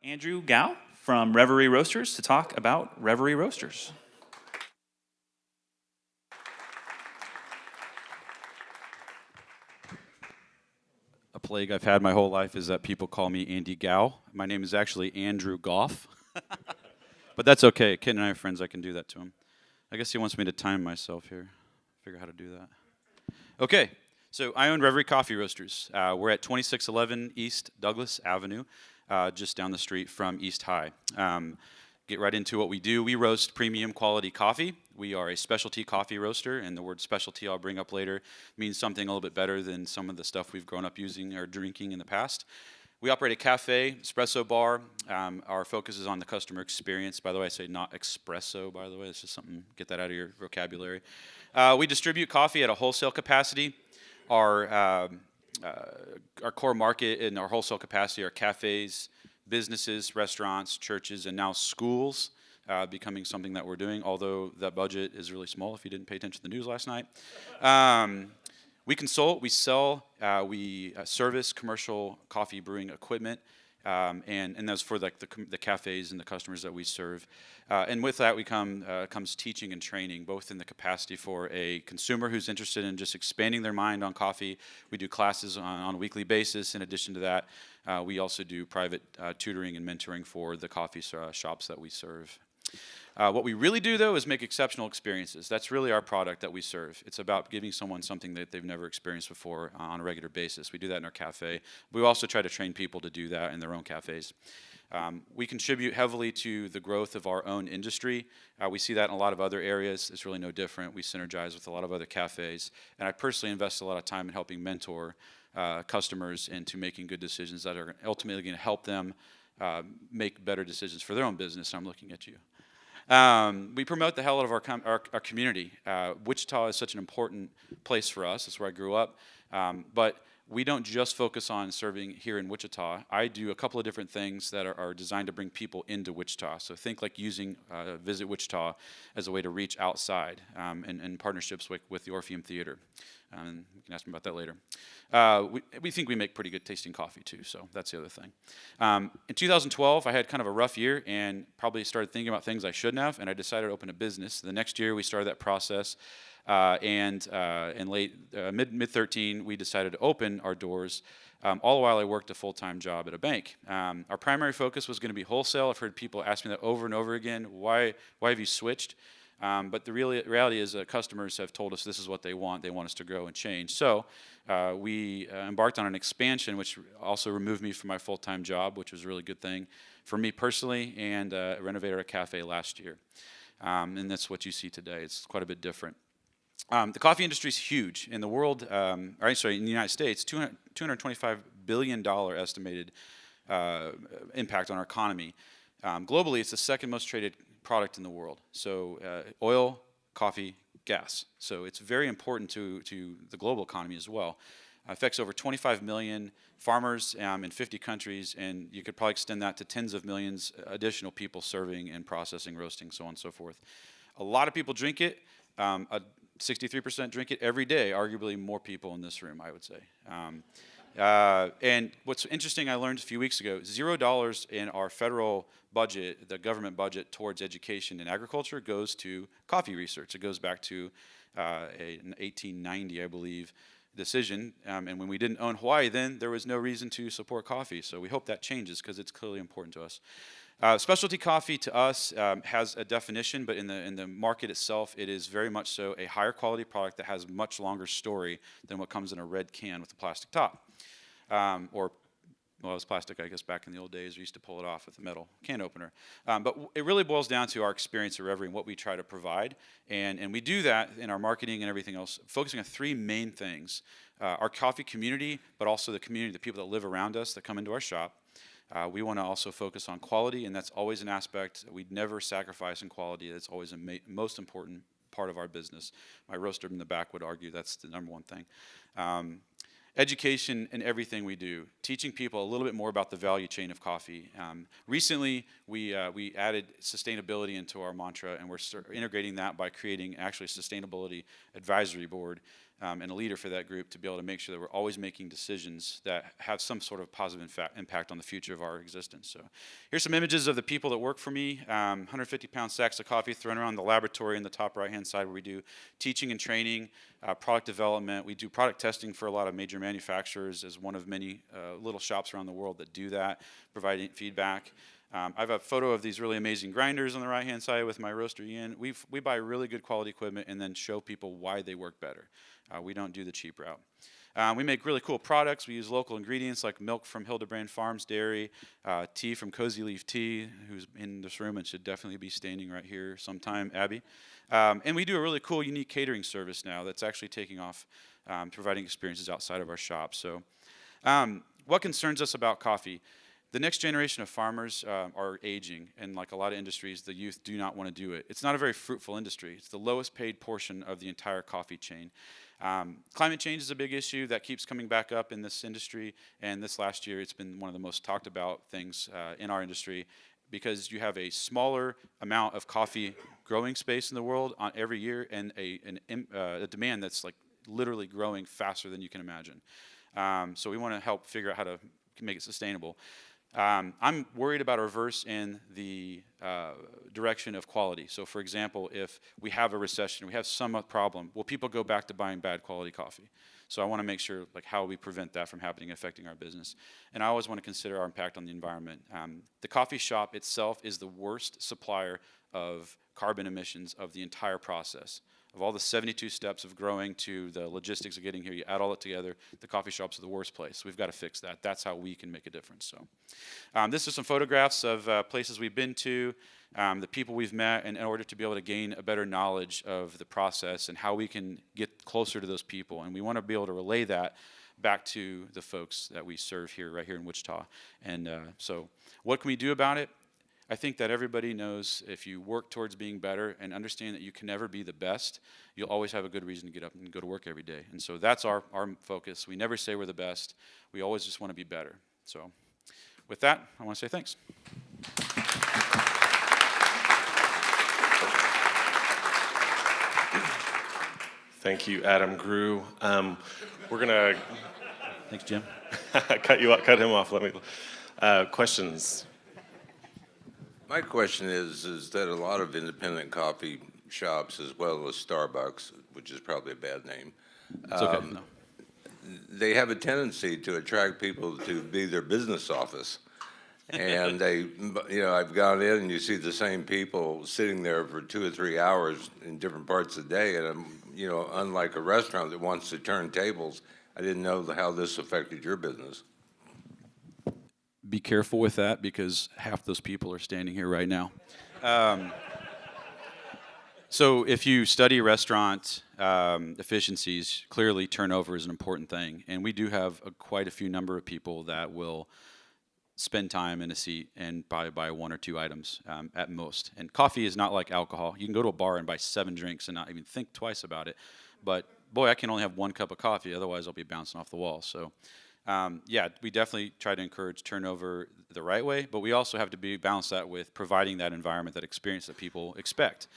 Andrew Gao from Reverie Roasters to talk about Reverie Roasters. A plague I've had my whole life is that people call me Andy Gao. My name is actually Andrew Goff. But that's okay. Ken and I are friends. I can do that to him. I guess he wants me to time myself here. Figure out how to do that. Okay. So I own Reverie Coffee Roasters. We're at 2611 East Douglas Avenue, just down the street from East High. Get right into what we do. We roast premium quality coffee. We are a specialty coffee roaster, and the word specialty I'll bring up later means something a little bit better than some of the stuff we've grown up using or drinking in the past. We operate a cafe, espresso bar. Our focus is on the customer experience. By the way, I say not espresso, by the way. It's just something, get that out of your vocabulary. We distribute coffee at a wholesale capacity. Our core market in our wholesale capacity are cafes, businesses, restaurants, churches, and now schools, becoming something that we're doing, although that budget is really small if you didn't pay attention to the news last night. We consult, we sell, we service commercial coffee brewing equipment, and that's for like the cafes and the customers that we serve. And with that comes teaching and training, both in the capacity for a consumer who's interested in just expanding their mind on coffee. We do classes on a weekly basis. In addition to that, we also do private tutoring and mentoring for the coffee shops that we serve. What we really do, though, is make exceptional experiences. That's really our product that we serve. It's about giving someone something that they've never experienced before on a regular basis. We do that in our cafe. We also try to train people to do that in their own cafes. We contribute heavily to the growth of our own industry. We see that in a lot of other areas. It's really no different. We synergize with a lot of other cafes. And I personally invest a lot of time in helping mentor customers into making good decisions that are ultimately going to help them make better decisions for their own business. I'm looking at you. We promote the hell out of our community. Wichita is such an important place for us. That's where I grew up. But we don't just focus on serving here in Wichita. I do a couple of different things that are designed to bring people into Wichita. So think like using Visit Wichita as a way to reach outside, and partnerships with the Orpheum Theater. You can ask me about that later. We think we make pretty good tasting coffee too, so that's the other thing. In 2012, I had kind of a rough year and probably started thinking about things I shouldn't have, and I decided to open a business. The next year, we started that process, and in mid-13, we decided to open our doors. All the while, I worked a full-time job at a bank. Our primary focus was going to be wholesale. I've heard people ask me that over and over again. Why have you switched? But the reality is that customers have told us this is what they want. They want us to grow and change. So we embarked on an expansion, which also removed me from my full-time job, which was a really good thing for me personally, and renovated our cafe last year. And that's what you see today. It's quite a bit different. The coffee industry is huge. In the world, in the United States, $225 billion estimated impact on our economy. Globally, it's the second most traded product in the world. So oil, coffee, gas. So it's very important to the global economy as well. Affects over 25 million farmers in 50 countries, and you could probably extend that to tens of millions additional people serving and processing, roasting, so on and so forth. A lot of people drink it. 63% drink it every day, arguably more people in this room, I would say. And what's interesting, I learned a few weeks ago, $0 in our federal budget, the government budget towards education and agriculture goes to coffee research. It goes back to an 1890, I believe, decision. And when we didn't own Hawaii then, there was no reason to support coffee. So we hope that changes because it's clearly important to us. Specialty coffee to us has a definition, but in the market itself, it is very much so a higher quality product that has much longer story than what comes in a red can with a plastic top. Well, it was plastic, I guess, back in the old days. We used to pull it off with a metal can opener. But it really boils down to our experience at Reverie and what we try to provide. And we do that in our marketing and everything else, focusing on three main things. Our coffee community, but also the community, the people that live around us that come into our shop. We want to also focus on quality, and that's always an aspect. We'd never sacrifice in quality. That's always a most important part of our business. My roaster in the back would argue that's the number one thing. Education in everything we do, teaching people a little bit more about the value chain of coffee. Recently, we added sustainability into our mantra, and we're integrating that by creating actually a sustainability advisory board and a leader for that group to be able to make sure that we're always making decisions that have some sort of positive impact on the future of our existence. So here's some images of the people that work for me. 150-pound sacks of coffee thrown around the laboratory in the top right-hand side where we do teaching and training, product development. We do product testing for a lot of major manufacturers as one of many little shops around the world that do that, providing feedback. I have a photo of these really amazing grinders on the right-hand side with my roaster in. We buy really good quality equipment and then show people why they work better. We don't do the cheap route. We make really cool products. We use local ingredients like milk from Hildebrand Farms Dairy, tea from Cozy Leaf Tea, who's in this room and should definitely be standing right here sometime, Abby. And we do a really cool, unique catering service now that's actually taking off, providing experiences outside of our shop. So what concerns us about coffee? The next generation of farmers are aging, and like a lot of industries, the youth do not want to do it. It's not a very fruitful industry. It's the lowest paid portion of the entire coffee chain. Climate change is a big issue that keeps coming back up in this industry, and this last year it's been one of the most talked about things in our industry because you have a smaller amount of coffee growing space in the world on every year and a demand that's like literally growing faster than you can imagine. So we want to help figure out how to make it sustainable. I'm worried about a reverse in the direction of quality. So for example, if we have a recession, we have some problem, will people go back to buying bad quality coffee? So I want to make sure like how we prevent that from happening, affecting our business. And I always want to consider our impact on the environment. The coffee shop itself is the worst supplier of carbon emissions of the entire process. Of all the 72 steps of growing to the logistics of getting here, you add all it together, the coffee shops are the worst place. We've got to fix that. That's how we can make a difference. So, this is some photographs of places we've been to, the people we've met, and in order to be able to gain a better knowledge of the process and how we can get closer to those people. And we want to be able to relay that back to the folks that we serve here, right here in Wichita. And so what can we do about it? I think that everybody knows if you work towards being better and understand that you can never be the best, you'll always have a good reason to get up and go to work every day. And so that's our focus. We never say we're the best. We always just want to be better. So with that, I want to say thanks. Thank you, Adam Grew. We're going to Thanks, Jim. cut him off. Let me questions. My question is that a lot of independent coffee shops, as well as Starbucks, which is probably a bad name, It's okay. No. they have a tendency to attract people to be their business office. And I've gone in and you see the same people sitting there for 2 or 3 hours in different parts of the day. And, unlike a restaurant that wants to turn tables, I didn't know how this affected your business. Be careful with that because half those people are standing here right now. So if you study restaurant efficiencies, clearly turnover is an important thing. And we do have quite a few number of people that will spend time in a seat and buy 1 or 2 items at most. And coffee is not like alcohol. You can go to a bar and buy 7 drinks and not even think twice about it. But boy, I can only have 1 cup of coffee, otherwise I'll be bouncing off the wall. So we definitely try to encourage turnover the right way, but we also have to balance that with providing that environment, that experience that people expect.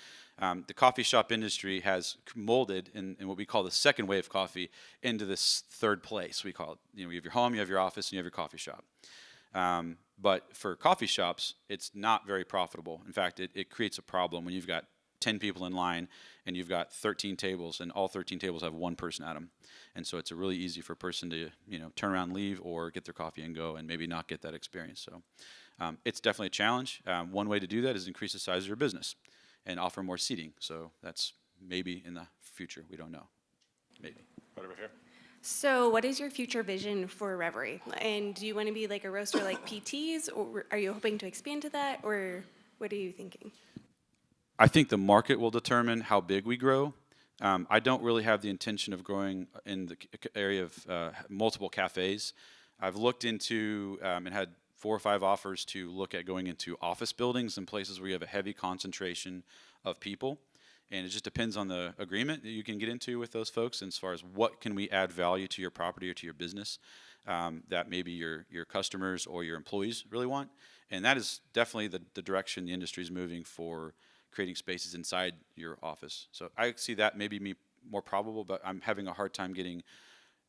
The coffee shop industry has molded in what we call the second wave coffee into this third place. We call it, you have your home, you have your office, and you have your coffee shop. But for coffee shops, it's not very profitable. In fact, it creates a problem when you've got 10 people in line and you've got 13 tables and all 13 tables have 1 person at them. And so it's really easy for a person to, turn around and leave or get their coffee and go and maybe not get that experience. So it's definitely a challenge. One way to do that is increase the size of your business and offer more seating. So that's maybe in the future. We don't know. Maybe. Right over here. So what is your future vision for Reverie? And do you want to be like a roaster like PT's, or are you hoping to expand to that, or what are you thinking? I think the market will determine how big we grow. I don't really have the intention of growing in the area of multiple cafes. I've looked into and had 4 or 5 offers to look at going into office buildings and places where you have a heavy concentration of people. And it just depends on the agreement that you can get into with those folks as far as what can we add value to your property or to your business that maybe your customers or your employees really want. And that is definitely the direction the industry is moving for creating spaces inside your office. So I see that maybe me more probable, but I'm having a hard time getting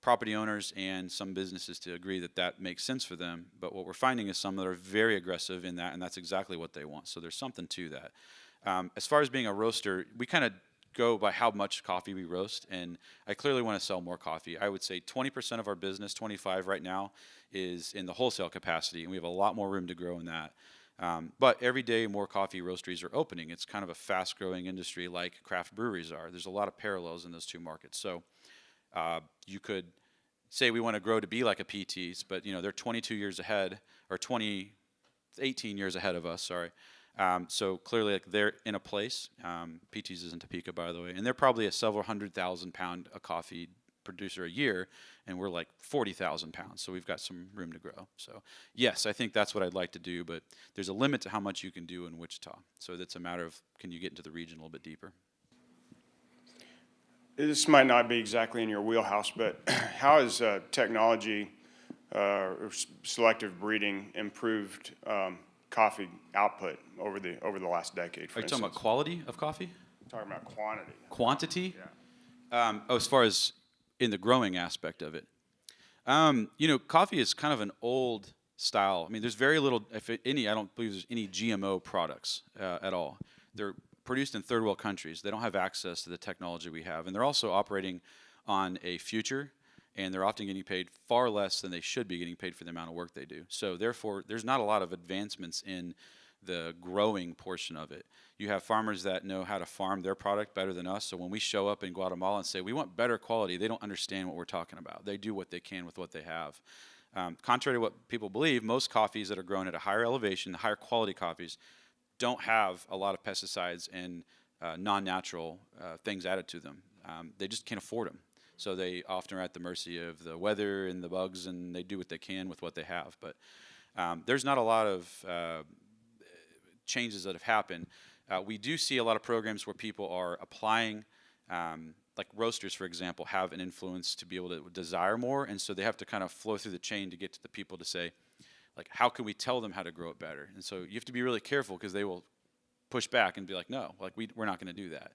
property owners and some businesses to agree that that makes sense for them. But what we're finding is some that are very aggressive in that, and that's exactly what they want. So there's something to that. As far as being a roaster, we kind of go by how much coffee we roast, and I clearly want to sell more coffee. I would say 20% of our business, 25 right now, is in the wholesale capacity, and we have a lot more room to grow in that. But every day more coffee roasteries are opening. It's kind of a fast-growing industry like craft breweries are. There's a lot of parallels in those two markets. So you could say we want to grow to be like a PT's, but they're 22 years ahead, or 18 years ahead of us, sorry. So clearly, like, they're in a place. PT's is in Topeka, by the way, and they're probably a several 100,000 pound a coffee producer a year, and we're like 40,000 pounds. So we've got some room to grow. So yes, I think that's what I'd like to do, but there's a limit to how much you can do in Wichita. So it's a matter of, can you get into the region a little bit deeper? This might not be exactly in your wheelhouse, but how has technology or selective breeding improved coffee output over the last decade? Are you talking about quality of coffee? Talking about quantity. Quantity? Yeah. As far as in the growing aspect of it. Coffee is kind of an old style. I mean, there's very little, if any, I don't believe there's any GMO products at all. They're produced in third world countries. They don't have access to the technology we have. And they're also operating on a future, and they're often getting paid far less than they should be getting paid for the amount of work they do. So therefore, there's not a lot of advancements in the growing portion of it. You have farmers that know how to farm their product better than us. So when we show up in Guatemala and say we want better quality, they don't understand what we're talking about. They do what they can with what they have. Contrary to what people believe, most coffees that are grown at a higher elevation, the higher quality coffees, don't have a lot of pesticides and non-natural things added to them. They just can't afford them. So they often are at the mercy of the weather and the bugs, and they do what they can with what they have. But there's not a lot of changes that have happened. We do see a lot of programs where people are applying, like roasters, for example, have an influence to be able to desire more, and so they have to kind of flow through the chain to get to the people to say, like, how can we tell them how to grow it better? And so you have to be really careful, because they will push back and be like, no, like we're not going to do that.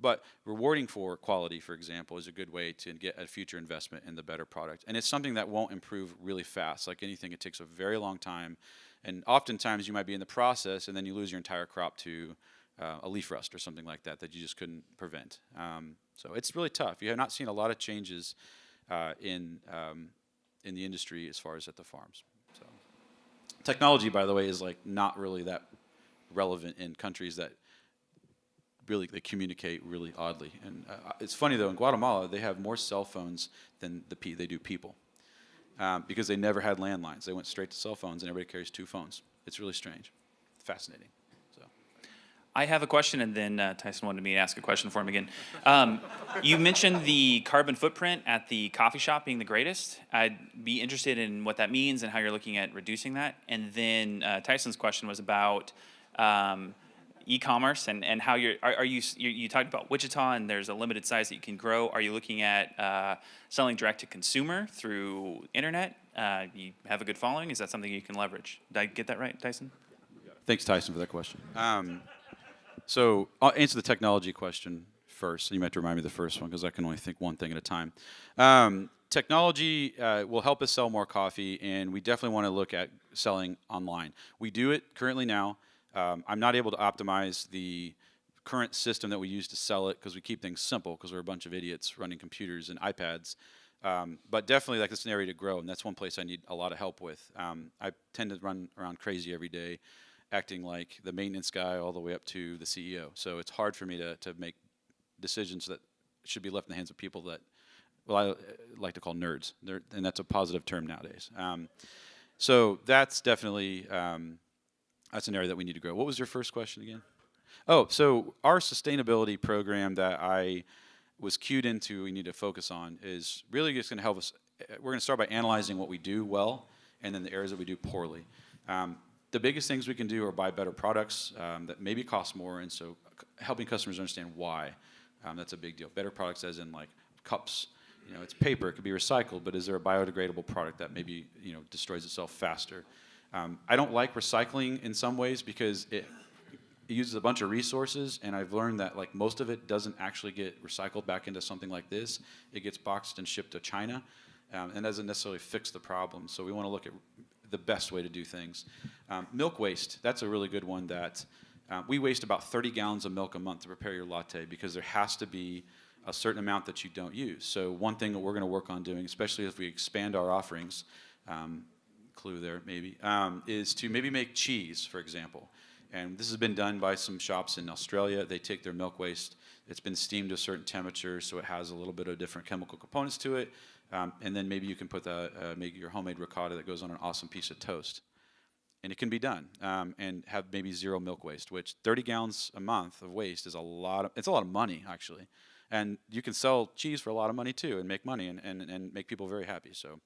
But rewarding for quality, for example, is a good way to get a future investment in the better product. And it's something that won't improve really fast. Like anything, it takes a very long time. And oftentimes you might be in the process and then you lose your entire crop to a leaf rust or something like that you just couldn't prevent. So it's really tough. You have not seen a lot of changes in the industry as far as at the farms. So technology, by the way, is like not really that relevant in countries that really they communicate really oddly. And it's funny though, in Guatemala they have more cell phones than they do people, because they never had landlines. They went straight to cell phones, and everybody carries 2 phones. It's really strange, fascinating. So I have a question, and then Tyson wanted me to ask a question for him again. You mentioned the carbon footprint at the coffee shop being the greatest. I'd be interested in what that means and how you're looking at reducing that. And then Tyson's question was about e-commerce and how you talked about Wichita, and there's a limited size that you can grow. Are you looking at selling direct to consumer through internet? You have a good following. Is that something you can leverage? Did I get that right, Tyson? thanks, Tyson, for that question. So I'll answer the technology question first. You might have to remind me of the first one, because I can only think one thing at a time. Technology will help us sell more coffee, and we definitely want to look at selling online. We do it currently now. I'm not able to optimize the current system that we use to sell it, because we keep things simple, because we're a bunch of idiots running computers and iPads. But definitely, like, it's an area to grow, and that's one place I need a lot of help with. I tend to run around crazy every day, acting like the maintenance guy all the way up to the CEO. So it's hard for me to make decisions that should be left in the hands of people that, well, I like to call nerds, and that's a positive term nowadays. So that's definitely that's an area that we need to grow. What was your first question again? Oh, so our sustainability program that I was cued into, we need to focus on, is really just going to help us. We're going to start by analyzing what we do well, and then the areas that we do poorly. The biggest things we can do are buy better products that maybe cost more, and so helping customers understand why. That's a big deal. Better products, as in like cups. You know, it's paper. It could be recycled, but is there a biodegradable product that maybe destroys itself faster? I don't like recycling in some ways, because it uses a bunch of resources, and I've learned that like most of it doesn't actually get recycled back into something like this. It gets boxed and shipped to China, and doesn't necessarily fix the problem. So we want to look at the best way to do things. Milk waste, that's a really good one that we waste about 30 gallons of milk a month to prepare your latte because there has to be a certain amount that you don't use. So one thing that we're going to work on doing, especially if we expand our offerings, clue there maybe, is to maybe make cheese, for example. And this has been done by some shops in Australia. They take their milk waste, it's been steamed to a certain temperature, so it has a little bit of different chemical components to it. And then maybe you can put make your homemade ricotta that goes on an awesome piece of toast. And it can be done, and have maybe zero milk waste, which 30 gallons a month of waste is it's a lot of money, actually. And you can sell cheese for a lot of money, too, and make money and make people very happy. So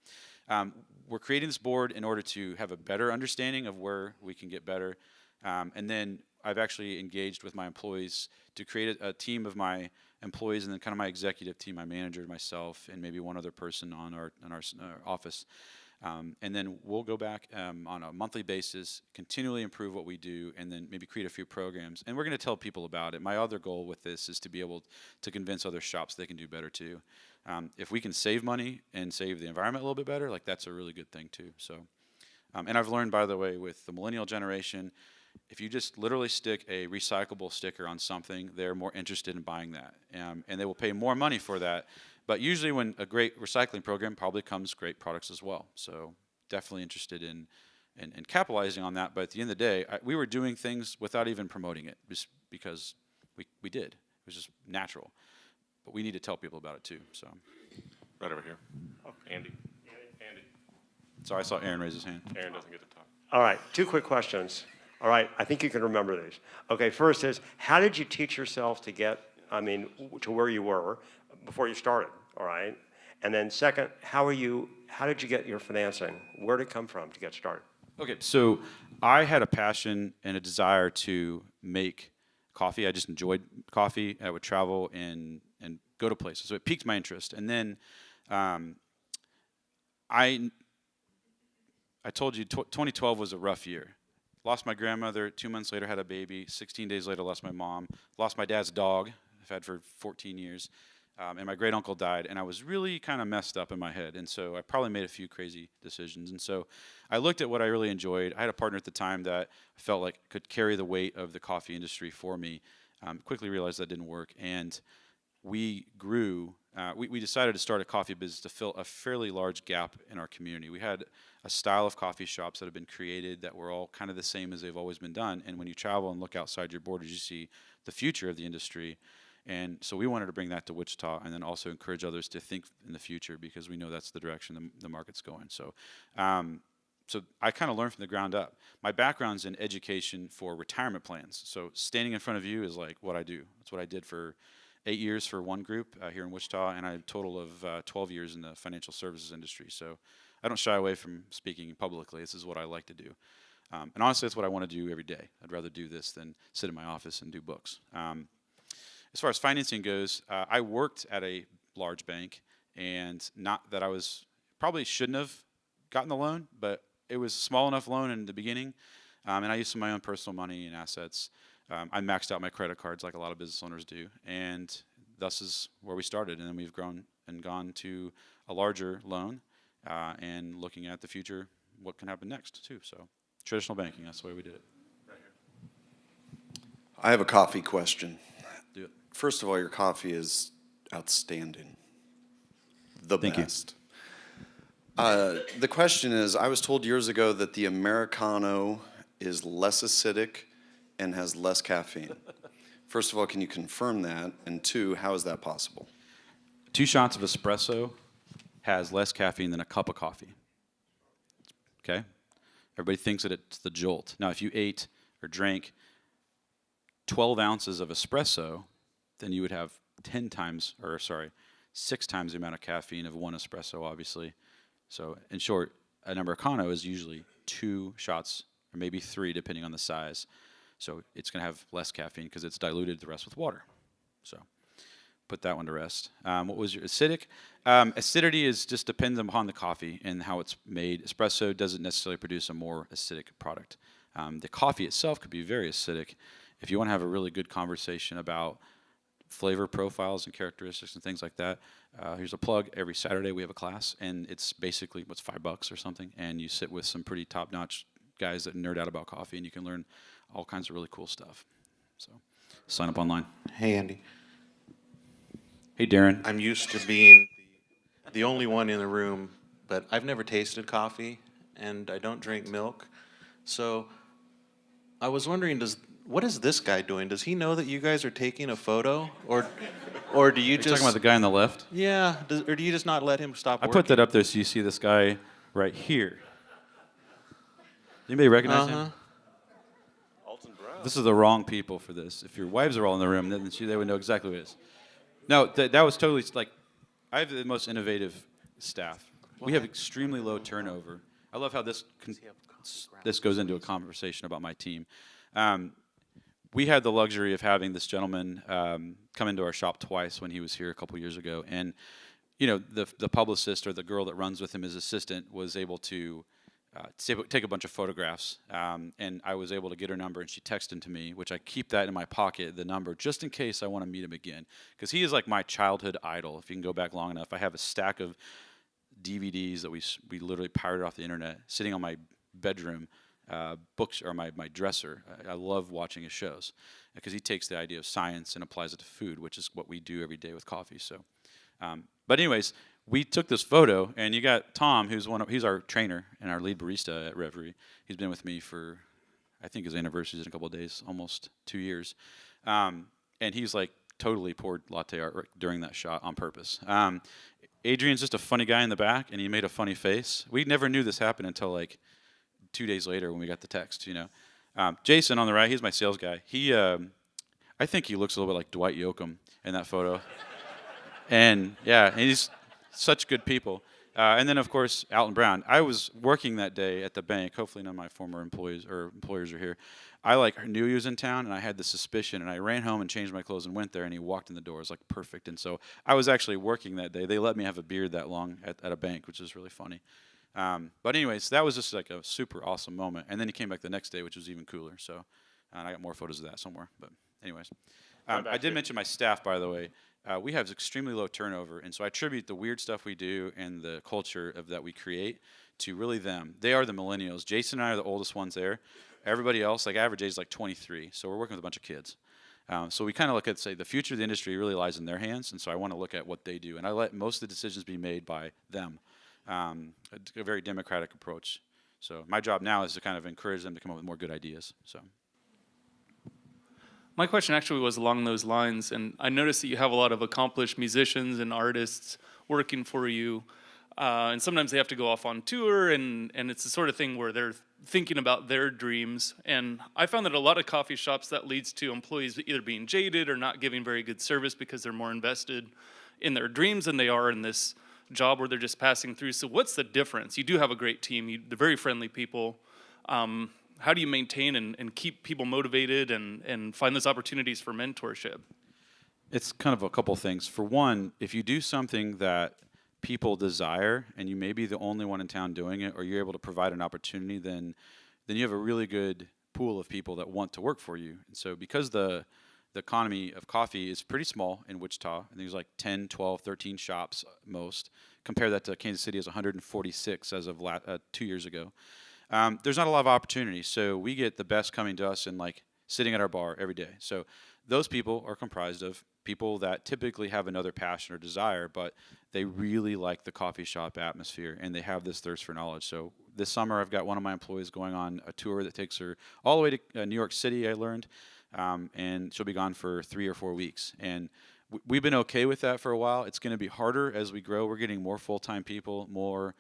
we're creating this board in order to have a better understanding of where we can get better. And then I've actually engaged with my employees to create a team of my employees and then kind of my executive team, my manager, myself, and maybe one other person on our office. And then we'll go back on a monthly basis, continually improve what we do, and then maybe create a few programs. And we're going to tell people about it. My other goal with this is to be able to convince other shops they can do better too. If we can save money and save the environment a little bit better, like that's a really good thing too. So, and I've learned, by the way, with the millennial generation, if you just literally stick a recyclable sticker on something, they're more interested in buying that, and they will pay more money for that. But usually when a great recycling program probably comes great products as well. So definitely interested in capitalizing on that. But at the end of the day, we were doing things without even promoting it just because we did. It was just natural. But we need to tell people about it too. So Right over here. Oh, Andy. Andy. Sorry, I saw Aaron raise his hand. Aaron doesn't get to talk. All right, 2 quick questions. All right, I think you can remember these. Okay, first is, how did you teach yourself to get, to where you were before you started, all right? And then second, how did you get your financing? Where did it come from to get started? Okay, so I had a passion and a desire to make coffee. I just enjoyed coffee. I would travel and go to places, so it piqued my interest. And then I told you 2012 was a rough year. Lost my grandmother, 2 months later had a baby, 16 days later lost my mom, lost my dad's dog, I've had for 14 years, and my great uncle died, and I was really kind of messed up in my head, and so I probably made a few crazy decisions. And so I looked at what I really enjoyed. I had a partner at the time that I felt like could carry the weight of the coffee industry for me. Quickly realized that didn't work, and we grew. We decided to start a coffee business to fill a fairly large gap in our community. We had a style of coffee shops that have been created that were all kind of the same as they've always been done. And when you travel and look outside your borders, you see the future of the industry. And so we wanted to bring that to Wichita and then also encourage others to think in the future because we know that's the direction the market's going. So so I kind of learned from the ground up. My background's in education for retirement plans. So standing in front of you is like what I do. That's what I did for 8 years for one group here in Wichita, and I had a total of 12 years in the financial services industry. So I don't shy away from speaking publicly. This is what I like to do. And honestly, that's what I want to do every day. I'd rather do this than sit in my office and do books. As far as financing goes, I worked at a large bank, and not that I probably shouldn't have gotten the loan, but it was a small enough loan in the beginning, and I used some of my own personal money and assets. I maxed out my credit cards like a lot of business owners do, and thus is where we started. And then we've grown and gone to a larger loan and looking at the future, what can happen next too. So traditional banking, that's the way we did it. Right here. I have a coffee question. Do it. First of all, your coffee is outstanding. The Thank you. best. The question is, I was told years ago that the Americano is less acidic and has less caffeine. First of all, can you confirm that? And two, how is that possible? 2 shots of espresso has less caffeine than a cup of coffee. Okay? Everybody thinks that it's the jolt. Now, if you ate or drank 12 ounces of espresso, then you would have 6 times the amount of caffeine of one espresso, obviously. So, in short, an Americano is usually 2 shots, or maybe 3, depending on the size. So it's going to have less caffeine because it's diluted the rest with water. So put that one to rest. What was your acidic? Acidity just depends upon the coffee and how it's made. Espresso doesn't necessarily produce a more acidic product. The coffee itself could be very acidic, if you want to have a really good conversation about flavor profiles and characteristics and things like that, here's a plug. Every Saturday we have a class, and it's basically what's $5 or something, and you sit with some pretty top-notch guys that nerd out about coffee, and you can learn all kinds of really cool stuff. So sign up online. Hey, Andy. Hey, Darren. I'm used to being the only one in the room, but I've never tasted coffee, and I don't drink milk. So I was wondering, what is this guy doing? Does he know that you guys are taking a photo, or do you You're just? talking about the guy on the left? Yeah, or do you just not let him stop I working? put that up there so you see this guy right here. Anybody recognize him? This is the wrong people for this. If your wives are all in the room, then they would know exactly what it is. No, that was totally like, I have the most innovative staff. We have extremely low turnover. I love how this goes into a conversation about my team. We had the luxury of having this gentleman come into our shop twice when he was here a couple years ago, and you know, the publicist or the girl that runs with him, his assistant, was able to take a bunch of photographs, and I was able to get her number, and she texted to me, which I keep that in my pocket, the number, just in case I want to meet him again, because he is like my childhood idol. If you can go back long enough, I have a stack of DVDs that we literally pirated off the internet, sitting on my bedroom books or my dresser. I love watching his shows because he takes the idea of science and applies it to food, which is what we do every day with coffee. So, but anyways, we took this photo, and you got Tom, he's our trainer and our lead barista at Reverie. He's been with me for, I think his anniversary is in a couple of days, almost 2 years, and he's like totally poured latte art during that shot on purpose. Adrian's just a funny guy in the back, and he made a funny face. We never knew this happened until like 2 days later when we got the text, you know. Jason on the right, he's my sales guy. I think he looks a little bit like Dwight Yoakam in that photo. And yeah, and he's such good people. And then of course, Alton Brown. I was working that day at the bank. Hopefully none of my former employees or employers are here. I knew he was in town, and I had the suspicion, and I ran home and changed my clothes and went there, and he walked in the door. It was like perfect. And so I was actually working that day. They let me have a beard that long at a bank, which is really funny. But anyways, that was just like a super awesome moment. And then he came back the next day, which was even cooler. So, and I got more photos of that somewhere. But anyways, I did mention my staff, by the way. We have extremely low turnover, and so I attribute the weird stuff we do and the culture that we create to really them. They are the millennials. Jason and I are the oldest ones there. Everybody else, like average age is like 23, so we're working with a bunch of kids. So we kind of look at, say, the future of the industry really lies in their hands, and so I want to look at what they do. And I let most of the decisions be made by them. A very democratic approach. So my job now is to kind of encourage them to come up with more good ideas. So. My question actually was along those lines, and I noticed that you have a lot of accomplished musicians and artists working for you, and sometimes they have to go off on tour, and it's the sort of thing where they're thinking about their dreams. And I found that a lot of coffee shops, that leads to employees either being jaded or not giving very good service because they're more invested in their dreams than they are in this job where they're just passing through. So what's the difference? You do have a great team. They're very friendly people. How do you maintain and keep people motivated and find those opportunities for mentorship? It's kind of a couple things. For one, if you do something that people desire and you may be the only one in town doing it, or you're able to provide an opportunity, then you have a really good pool of people that want to work for you. And so because the economy of coffee is pretty small in Wichita, and there's like 10, 12, 13 shops most. Compare that to Kansas City has 146 as of 2 years ago. There's not a lot of opportunity, so we get the best coming to us and like sitting at our bar every day. So those people are comprised of people that typically have another passion or desire, but they really like the coffee shop atmosphere and they have this thirst for knowledge. So this summer I've got one of my employees going on a tour that takes her all the way to New York City, I learned, and she'll be gone for 3 or 4 weeks. And we've been okay with that for a while. It's going to be harder as we grow. We're getting more full-time people, more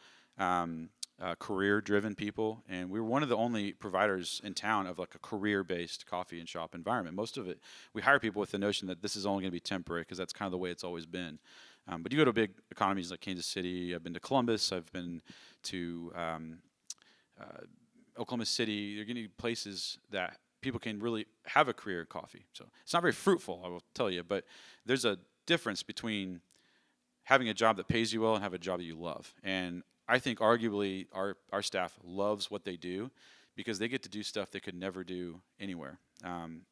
career-driven people, and we're one of the only providers in town of like a career-based coffee and shop environment. Most of it, we hire people with the notion that this is only going to be temporary because that's kind of the way it's always been. But you go to big economies like Kansas City. I've been to Columbus. I've been to Oklahoma City. You're getting places that people can really have a career in coffee. So it's not very fruitful, I will tell you, but there's a difference between having a job that pays you well and have a job that you love. And I think arguably our staff loves what they do because they get to do stuff they could never do anywhere.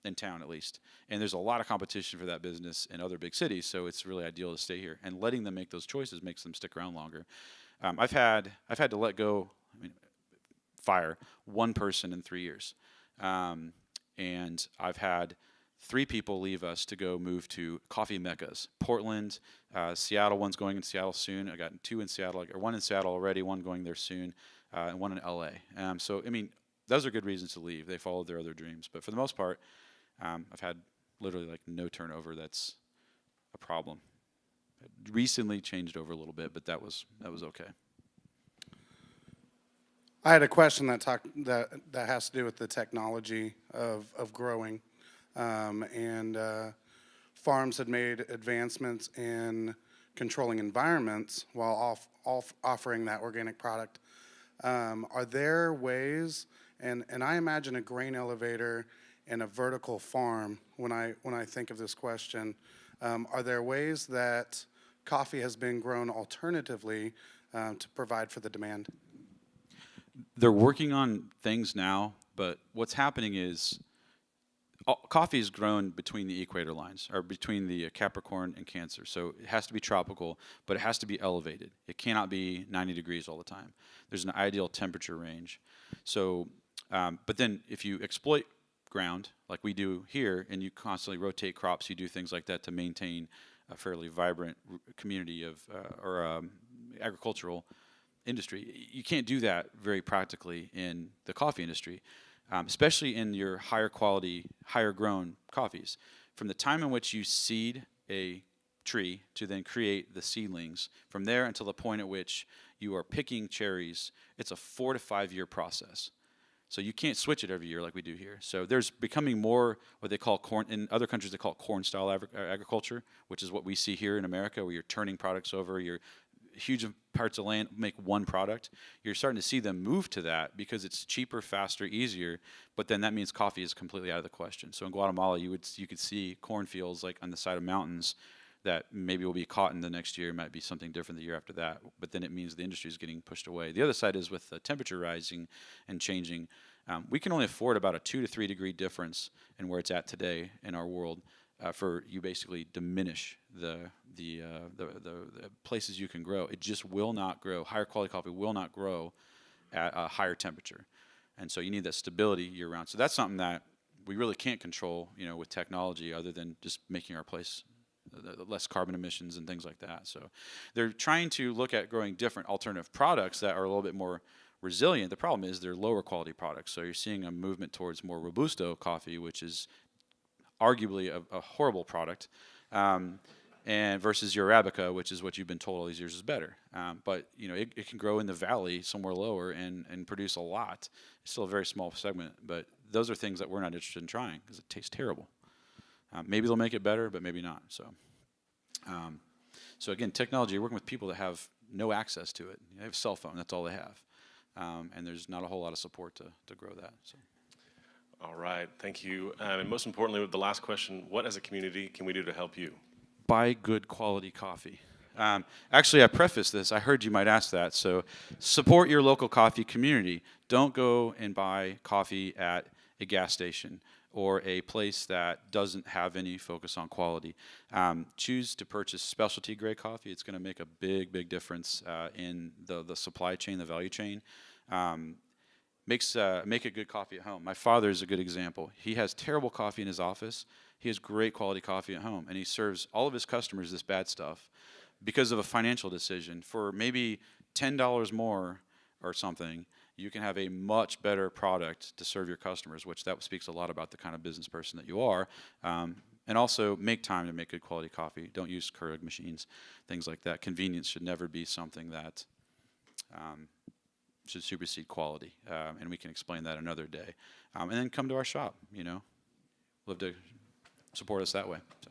in town at least. And there's a lot of competition for that business in other big cities, so it's really ideal to stay here. And letting them make those choices makes them stick around longer. I've had to let go, fire one person in 3 years. And I've had 3 people leave us to go move to coffee meccas. Portland, Seattle, one's going in Seattle soon. I got 2 in Seattle, or 1 in Seattle already, 1 going there soon, and 1 in LA. So, those are good reasons to leave. They followed their other dreams. But for the most part, I've had literally like no turnover. That's a problem. It recently changed over a little bit, but that was okay. I had a question that has to do with the technology of growing, and farms had made advancements in controlling environments while offering that organic product. Are there ways, and I imagine a grain elevator and a vertical farm when I think of this question, are there ways that coffee has been grown alternatively to provide for the demand? They're working on things now, but what's happening is coffee is grown between the equator lines, or between the Capricorn and Cancer. So it has to be tropical, but it has to be elevated. It cannot be 90 degrees all the time. There's an ideal temperature range. So, but then if you exploit ground, like we do here, and you constantly rotate crops, you do things like that to maintain a fairly vibrant community of, agricultural industry. You can't do that very practically in the coffee industry, especially in your higher quality, higher grown coffees. From the time in which you seed a tree to then create the seedlings, from there until the point at which you are picking cherries, it's a 4 to 5 year process. So you can't switch it every year like we do here. So there's becoming more what they call corn. In other countries, they call it corn style agriculture, which is what we see here in America, where you're turning products over, you're huge parts of land make one product. You're starting to see them move to that because it's cheaper, faster, easier. But then that means coffee is completely out of the question. So in Guatemala, you could see cornfields like on the side of mountains that maybe will be cotton the next year, might be something different the year after that. But then it means the industry is getting pushed away. The other side is with the temperature rising and changing. We can only afford about a 2 to 3 degree difference in where it's at today in our world. For you basically diminish the places you can grow. It just will not grow. Higher quality coffee will not grow at a higher temperature, and so you need that stability year round. So that's something that we really can't control, with technology, other than just making our place less carbon emissions and things like that. So they're trying to look at growing different alternative products that are a little bit more resilient. The problem is they're lower quality products. So you're seeing a movement towards more Robusto coffee, which is arguably a horrible product, and versus your Arabica, which is what you've been told all these years is better. But it can grow in the valley somewhere lower and produce a lot. It's still a very small segment, but those are things that we're not interested in trying because it tastes terrible. Maybe they'll make it better, but maybe not. So again, technology, you're working with people that have no access to it. They have a cell phone, that's all they have. And there's not a whole lot of support to grow that. So. All right, thank you. And most importantly, the last question, what as a community can we do to help you? Buy good quality coffee. Actually, I preface this, I heard you might ask that, so support your local coffee community. Don't go and buy coffee at a gas station or a place that doesn't have any focus on quality. Choose to purchase specialty grade coffee. It's going to make a big, big difference in the supply chain, the value chain. Make a good coffee at home. My father is a good example. He has terrible coffee in his office. He has great quality coffee at home, and he serves all of his customers this bad stuff because of a financial decision. For maybe $10 more or something, you can have a much better product to serve your customers, which that speaks a lot about the kind of business person that you are. And also make time to make good quality coffee. Don't use Keurig machines, things like that. Convenience should never be something that should supersede quality, and we can explain that another day. And then come to our shop, love to support us that way. So.